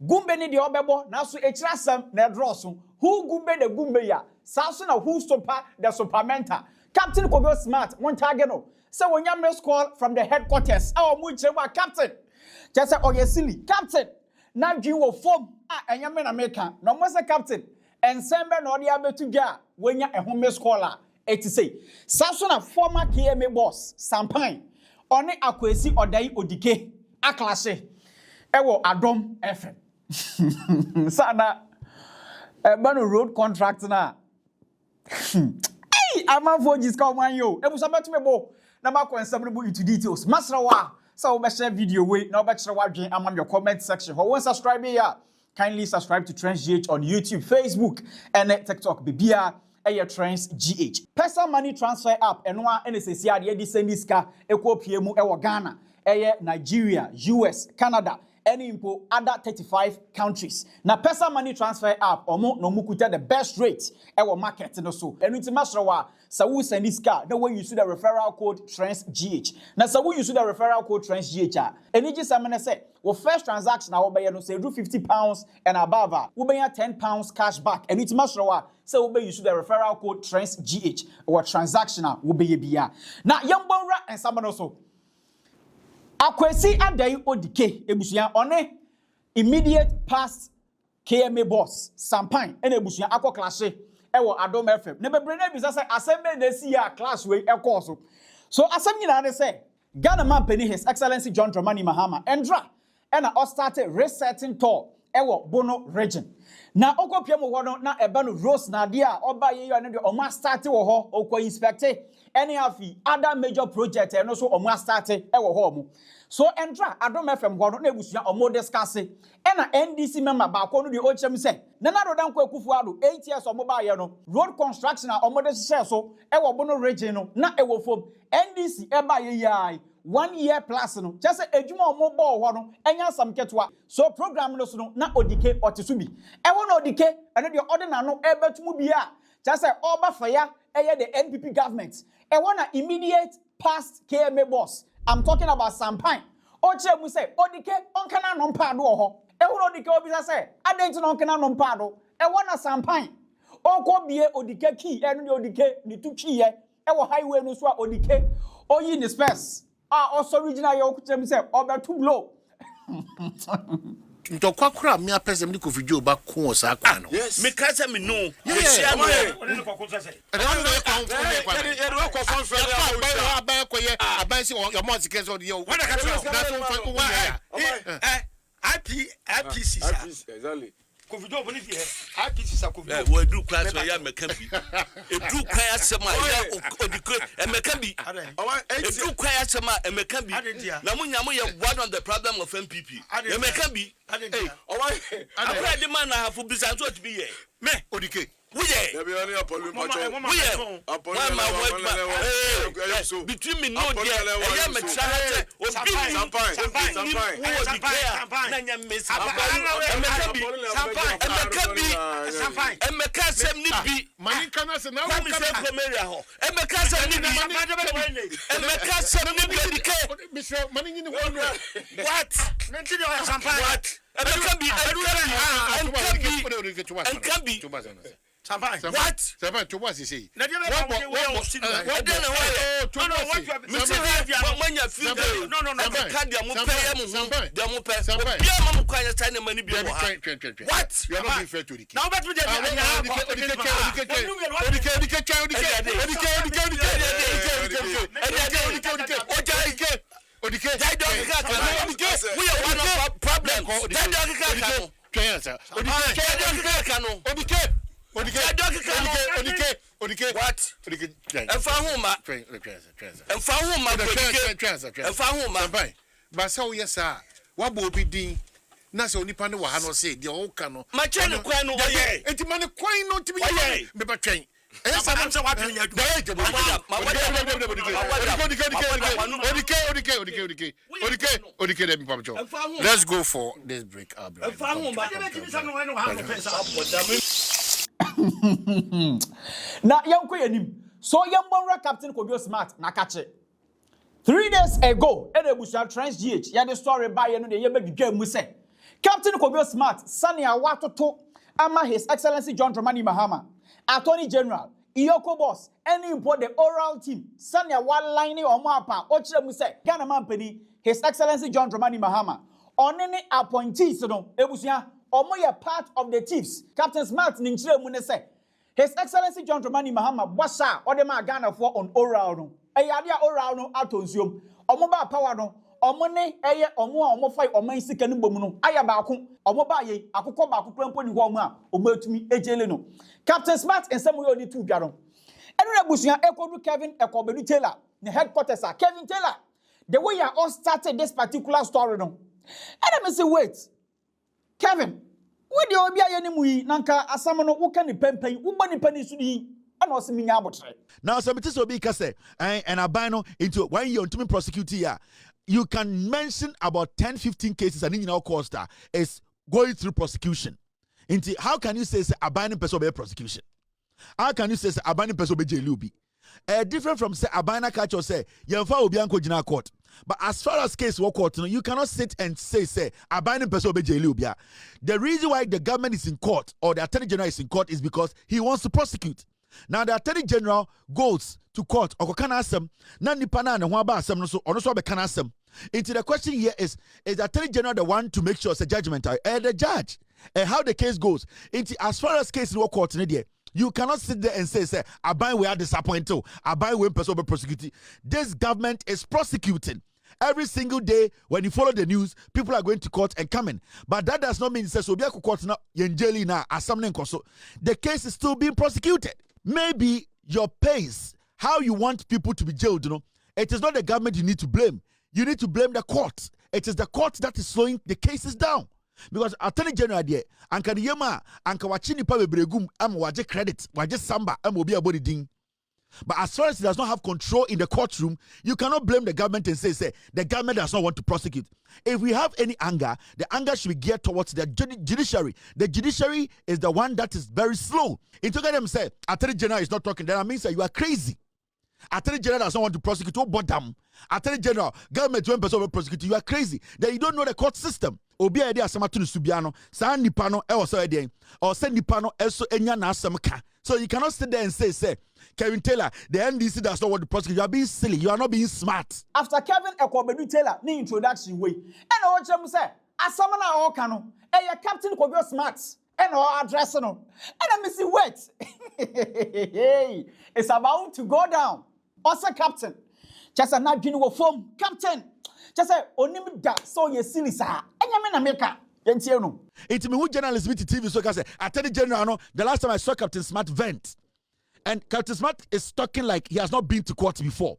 Gumbe ni de obebo na so echirasam na edroso who gumbe de gumbe ya saso na who stopper the supermenta Captain Kobe Smart one target no say wonya miss call from the headquarters mu chirwa captain just say oye Sílly captain na dwi wo form enya me na meka no mo say captain ensembe na odi abetu gya wonya ehom miss call eti say saso na former KMA boss Pyne oni akwesi odai Odike aklase ewo Adom FM Sana bano road contract na hey I'm for this come on yo e busa beto me bo na ma kwensam no into details masrawa so we share video we na we share wadwen amam your comment section ho won subscribe here kindly subscribe to Trends GH on YouTube, Facebook and TikTok bibia Trends GH Pesa money transfer app enwa NSC ade di send ska ekopie mu e Ghana Nigeria, US, Canada any impo other 35 countries. Na Pesa money transfer app omo no mukuta the best rate ewo market no so. Enu nti masrawa sa wu send this car the way you use the referral code Trends GH. Na sa wu use the referral code Trends GH eni ji samene say wo first transaction na wo be no say do £50 and above wo be £10 cash back. Enu nti masrawa so wo be use the referral code Trends GH or transactional wo be bia. Na yambonra and samano so Akwesi adai Odike ebusuya one immediate past KMA boss Pyne ene ebusuya akọ class ewo Adom FM ne bebre na bisa say assemble na si ya class we ekọ so asem nyina ne say Ghana man penny His Excellency John Dramani Mahama endra ena o started resetting tour ewo Bono region na okopia mo wono na eba no Rose na de a oba ye yo ne de o ma start wo ho okọ inspect any afi other major project and also omo start ewo ho mu so entra Adom FM go no na ebusuya omo discuss e na NDC member ba ko no de o chem say na do dan ko akufu ado 8 years omo ba ye no road construction omo de share so ewo Bono region no na ewo fom NDC e ba ye yai 1 year plus no just say ejuma omo bo ho no enya sam ketwa so program no so no na Odike otesubi ewo na Odike ene de ordinary no e betumu bia just say oba fire eye the NPP government ewo na immediate past KMA boss I'm talking about Pyne oche mu say Odike onkana no mpa do ho ewo na Odike obisa say adenti no onkana no mpa do ewo na Pyne okọ bie Odike key enu de Odike ni tuchi ye ewo highway no so a Odike oyi ni space also original yo kutem say obetu blow Ntokwa kura me apesem ni kofidio ba ko sa kwa no me ka say me no yes no no ko say aba ko ye aba si your mouth can so yo what ka IPC exactly Kovido boni fi IPC sa Kovido we do class we ya meka bi e do kwan asema ya Odike e meka bi e do kwan asema e meka bi na munyamo ye one on the problem of MPP e meka bi akwa de man na hafu bisa so to be here me Odike There be only a polyp between me no dear I am a child Champagne. What? Champagne, to what you say? What then? No. What? You are not being fair to Odike. Now, but we Odike. What? Odike. But so yes sir. What will be din? Na so nipa ne wa ha no say de o ka no. Ma chene kwan no oye. Enti ma ne kwan no timi me ba twen. Let's go for this break. Na yanko yanim so yambonra captain Kobe Smart na kache 3 days ago, Edebusia Trans GH, ya the story by you know the yebe game we say. Captain Kobio Smart, Sani Awatoto, Ama His Excellency John Dramani Mahama, Attorney General, Iyoko Boss, any import the oral team, Sani Awalini or Mapa, Oche Muse, Ghana Mampeni, His Excellency John Dramani Mahama, on any appointees, no, Ebusia, or more part of the chiefs, Captain Smart Ninchre Munese. His Excellency John Dramani Mahama, Wasa, or the Magana for on oral no. Eyadia oral no atonsium. Omoba power no. Omone eye omo fight oman sika no bomu no. Aya baako. Omoba ye akokọ baako krampo ni ho omo a omatumi ejele no. Captain Smart and Samuel oni tu dwa no. Enu na busua ekodu Kevin Ekobedu Taylor, the headquarters are Kevin Taylor. The way you all started this particular story no. And I say wait. Kevin, what do you be ayenimu yi nanka asam no wo ka ni pempen wo ba ni pani su ni ana o se minya abotre. Now some so be kase and abino into when you to prosecute here, you can mention about 10-15 cases and in our costa is going through prosecution. Into how can you say abino person be prosecution? How can you say abino person be jailubi? Different from say abina catch or say yemfa obi anko jina court. But as far as case work court, you cannot sit and say abiding person be jailubia. The reason why the government is in court or the attorney general is in court is because he wants to prosecute. Now the attorney general goes to court or can ask them na nipa na ho aba asem no so ono so be can ask them. Into the question here is the attorney general the one to make sure it's a judgment the judge how the case goes. Into as far as case work court there. You cannot sit there and say, Abai we are disappointed. Abai we person be prosecuted. This government is prosecuting. Every single day when you follow the news, people are going to court and coming. But that does not mean it says Obiaku court na yenjeli na asamne nkoso. The case is still being prosecuted. Maybe your pace, how you want people to be jailed, it is not the government you need to blame. You need to blame the court. It is the court that is slowing the cases down. Because attorney general there, anka the yema, anka wachini pa bebregum, waje credit, waje samba, obi abodi ding. But as far as he does not have control in the courtroom, you cannot blame the government and say the government does not want to prosecute. If we have any anger, the anger should be geared towards the judiciary. The judiciary is the one that is very slow. If you get them say, attorney general is not talking, then that means that you are crazy. Attorney general does not want to prosecute. Oh, but damn. Attorney general, government 1% will prosecute. You are crazy. Then you don't know the court system. Obi idea samatunu subiano, sa nipano e so ede, or send nipano eso enya na asamka. So you cannot sit there and say, Kevin Taylor, the NDC does not want to prosecute. You are being silly. You are not being smart. After Kevin Ekobedu Taylor, ni introduction way. And I want you to say, asamana o kano, Captain Kobio Smart. And our address no. And I say, wait. It's about to go down. Also, Captain. Just a night will form. Captain. Just say, onim da so ye Sílly sa. Enyame na meka. Yentie no. It's me who journalist with TV so can say, Attorney General no, the last time I saw Captain Smart vent. And Captain Smart is talking like he has not been to court before.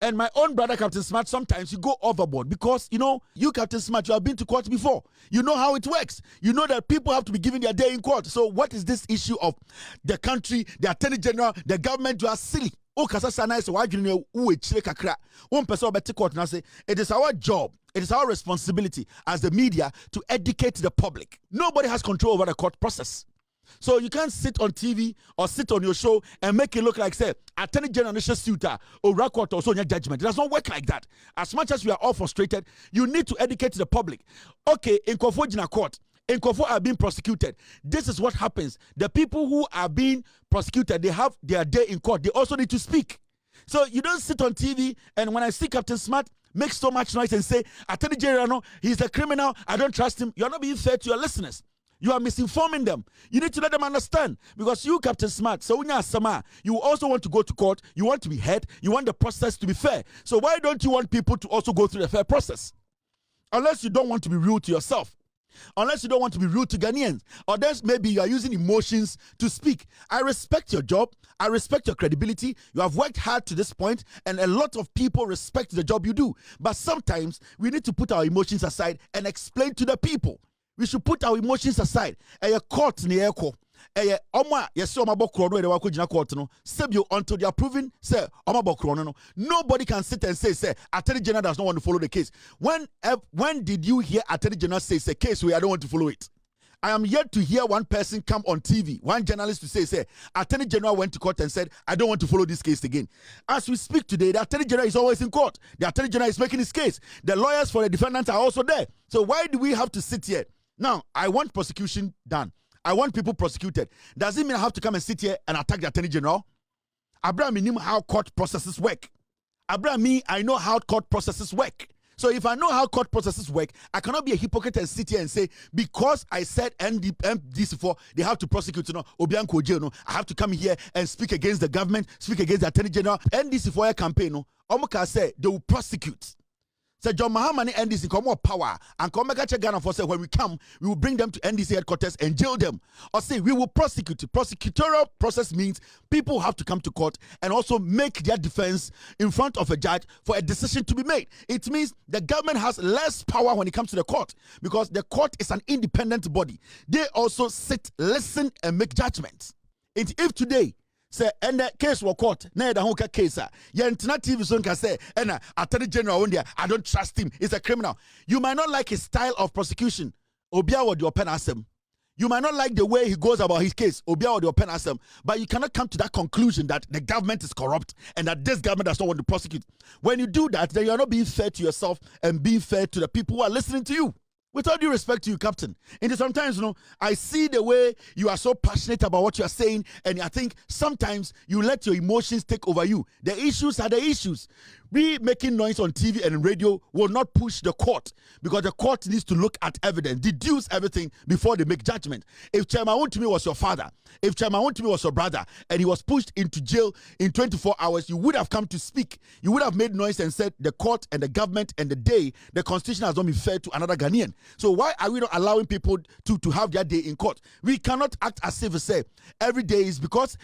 And my own brother, Captain Smart, sometimes you go overboard because, you, Captain Smart, you have been to court before. You know how it works. You know that people have to be given their day in court. So what is this issue of the country, the Attorney General, the government? You are silly. It is our job, it is our responsibility as the media to educate the public. Nobody has control over the court process. So you can't sit on TV or sit on your show and make it look like, say, Attorney General suitor or record or so your judgment. It does not work like that. As much as we are all frustrated, you need to educate the public. Okay, in Kofojina court, in Kofo are being prosecuted. This is what happens. The people who are being prosecuted, they have their day in court. They also need to speak. So you don't sit on TV and when I see Captain Smart make so much noise and say, Attorney General, no, he's a criminal, I don't trust him. You're not being fair to your listeners. You are misinforming them. You need to let them understand. Because you, Captain Smart, so you also want to go to court. You want to be heard. You want the process to be fair. So why don't you want people to also go through the fair process? Unless you don't want to be rude to yourself. Unless you don't want to be rude to Ghanaians. Or there's maybe you are using emotions to speak. I respect your job. I respect your credibility. You have worked hard to this point, and a lot of people respect the job you do. But sometimes we need to put our emotions aside and explain to the people. We should put our emotions aside. Court ni eko. Oma yesi omabokro no edewako jina court no. Sebio until they are proven say omabokro no. Nobody can sit and say Attorney General does not want to follow the case. When did you hear Attorney General say case where I don't want to follow it? I am yet to hear one person come on TV, one journalist to say, Attorney General went to court and said, I don't want to follow this case again. As we speak today, the Attorney General is always in court. The Attorney General is making his case. The lawyers for the defendants are also there. So why do we have to sit here? Now, I want prosecution done. I want people prosecuted. Does it mean I have to come and sit here and attack the Attorney General? Abraham, I know how court processes work. Abraham, I know how court processes work. So if I know how court processes work, I cannot be a hypocrite and sit here and say, because I said MDC4, they have to prosecute, Obianko Jail, I have to come here and speak against the government, speak against the Attorney General. NDC4 campaign, Omoka say they will prosecute. So John Mahama and NDC come more power and come back to Ghana for say when we come, we will bring them to NDC headquarters and jail them. Or say we will prosecute. Prosecutorial process means people have to come to court and also make their defense in front of a judge for a decision to be made. It means the government has less power when it comes to the court because the court is an independent body. They also sit, listen, and make judgments. And if today say and the case was court na the whole case yentna TV so can say and Attorney General on there I don't trust him, he's a criminal. You might not like his style of prosecution, obia would your pen asem. You might not like the way he goes about his case, obia would your pen asem, but you cannot come to that conclusion that the government is corrupt and that this government does not want to prosecute. When you do that, then you are not being fair to yourself and being fair to the people who are listening to you. With all due respect to you, Captain, and sometimes, I see the way you are so passionate about what you are saying, and I think sometimes you let your emotions take over you. The issues are the issues. We making noise on TV and radio will not push the court because the court needs to look at evidence, deduce everything before they make judgment. If Chairman Wontumi was your father, if Chairman Wontumi was your brother, and he was pushed into jail in 24 hours, you would have come to speak. You would have made noise and said the court and the government and the day, the constitution has not been fair to another Ghanaian. So why are we not allowing people to have their day in court? We cannot act as if we say every day is because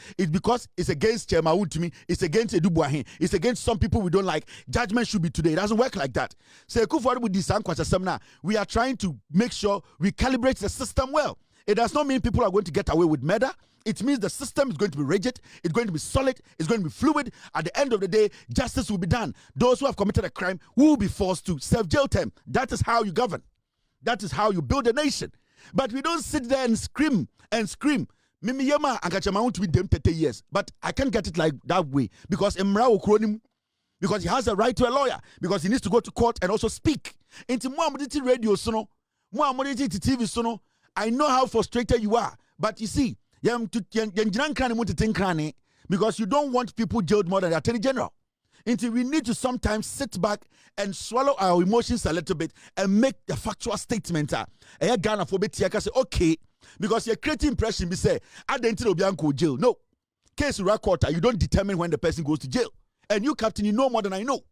it's against Chairman Wontumi, it's against Edu Boahen, it's against some people we don't like. Judgment should be today. It doesn't work like that. So with this we are trying to make sure we calibrate the system well. It does not mean people are going to get away with murder. It means the system is going to be rigid, it's going to be solid, it's going to be fluid. At the end of the day, justice will be done. Those who have committed a crime will be forced to serve jail time. That is how you govern. That is how you build a nation. But we don't sit there and scream and scream. Mimi Yama and Kachama want to be them 30 years. But I can't get it like that way because Emra Okronim. Because he has a right to a lawyer, because he needs to go to court and also speak. Into Muamuditi radio sono, Muamuditi TV sono. I know how frustrated you are, but you see, because you don't want people jailed more than the Attorney General. Until we need to sometimes sit back and swallow our emotions a little bit and make the factual statement. Ghana for say okay, because you're creating impression. Be say, I didn't Obianko jail. No, case record. You don't determine when the person goes to jail. And you, Captain, you know more than I know.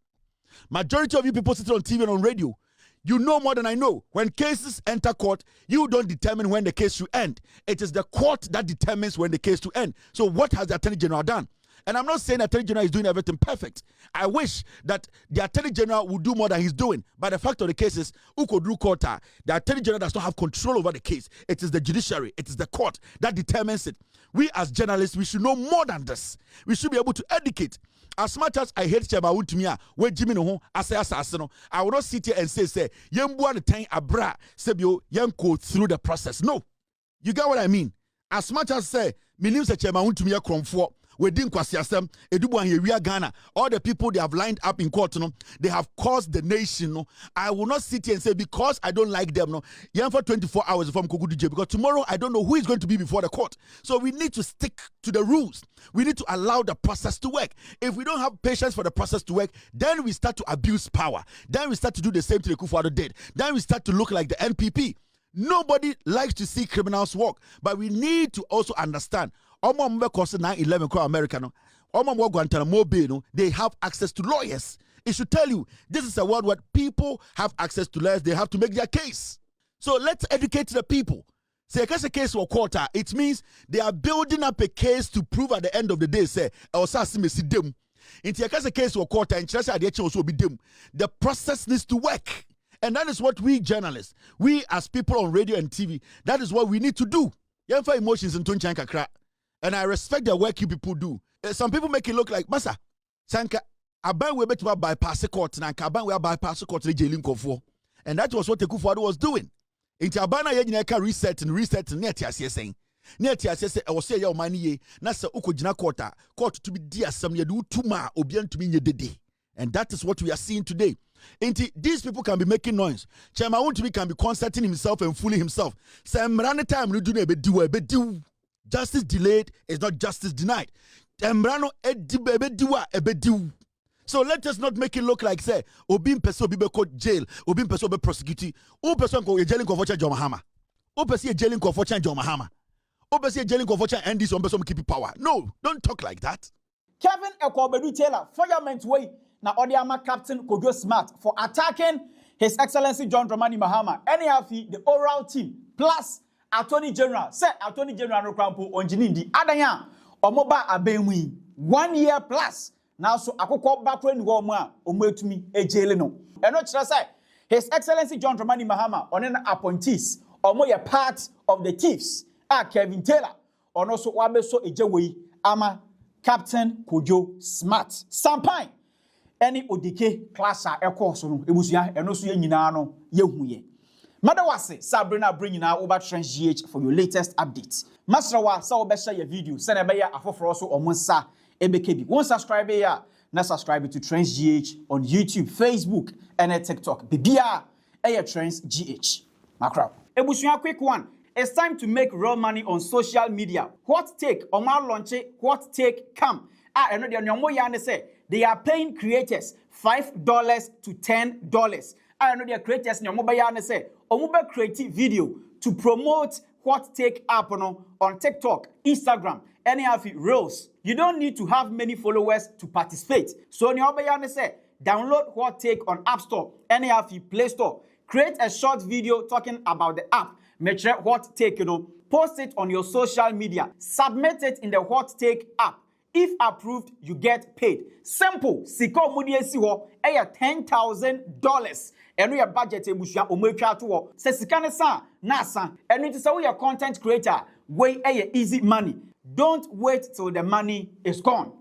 Majority of you people sitting on TV and on radio, you know more than I know. When cases enter court, you don't determine when the case should end. It is the court that determines when the case to end. So what has the Attorney General done? And I'm not saying the Attorney General is doing everything perfect. I wish that the Attorney General would do more than he's doing. But the fact of the case is, the Attorney General does not have control over the case. It is the judiciary, it is the court that determines it. We as journalists, we should know more than this. We should be able to educate. As much as I hate Chairman Wontumi, where Jimmy no asasino, I will not sit here and say, Yembu the time abra, sebio, go through the process. No. You get what I mean? As much as say, me name say Chairman Wontumi kromfo, we didn't kwasiasem, Edubuan here, we are Ghana. All the people they have lined up in court, they have caused the nation. No, I will not sit here and say because I don't like them. No, for 24 hours from Kogudu jail because tomorrow I don't know who is going to be before the court. So we need to stick to the rules. We need to allow the process to work. If we don't have patience for the process to work, then we start to abuse power. Then we start to do the same thing the Kufuor did. Then we start to look like the NPP. Nobody likes to see criminals work, but we need to also understand. 9/11 American, they have access to lawyers. It should tell you this is a world where people have access to lawyers. They have to make their case. So let's educate the people. Say a case or quarter, it means they are building up a case to prove at the end of the day. Say, in case or quarter, and the process needs to work. And that is what we journalists, we as people on radio and TV, that is what we need to do. Emotions in and I respect the work you people do. Some people make it look like Masa Sanka Aban we better bypass the court and Kaban we bypass the court jailing for. And that was what the Kufuor was doing. Inti abana ye nyina ka reset ne atiase sen. Ne atiase se e wo se ye o mani ye na se ukogina court to be di asem ye do tuma obi antumi nye dede. And that is what we are seeing today. Inti these people can be making noise. Chairman Wontumi can be concerting himself and fooling himself. Say mrane time no do na be di. Justice delayed is not justice denied. Embrano edi. So let us not make it look like say obim person obi be court jail, obim person be prosecute. O person go jailing ko for change Mahama. O person jailing ko for change Mahama. O person jailing ko for change and this one person keep power. No, don't talk like that. Kevin Ekobedu Taylor, fireman's way. Now, Odiama Captain Kojo Smart for attacking His Excellency John Dramani Mahama, NAFI, the oral team, plus Attorney General. Say Attorney General no Krampo Onjinindi Adanya Omoba Abenwi 1 year plus. Now so akoko bakwe ni wo mu a ometumi ejele no. Eno kire say His Excellency John Dramani Mahama on an appointees omo ye part of the thieves. Kevin Taylor ono so wabeso ejewei ama Captain Kojo Smart. Pyne any Odike class ekọ so no ebusuya eno so ye nyina no ye huye. Madawase Sabrina bringing now over TransGH for your latest updates. Masrawa sa obesha your video send ebeya afoforo so omonsa ebekebi. Won't subscribe ya na subscribe to TransGH on YouTube, Facebook and TikTok. Bibia TransGH. Macro. Ebusuya quick one. It's time to make real money on social media. What take Omar launche, what take come. I know the nyomo yane say they are paying creators $5 to $10. I know the creators nyomo bayane say omuba create video to promote what take app on TikTok, Instagram, any of it reels. You don't need to have many followers to participate. So nyomo bayane say download what take on App Store, any of it Play Store. Create a short video talking about the app. Make sure what take, post it on your social media. Submit it in the what take app. If approved, you get paid. Simple. Siko mudi esi ho, $10,000. Eno your budget ebushia omwetwa to ho. Se sika ne san, na san. Eno ti say we content creator, wey easy money. Don't wait till the money is gone.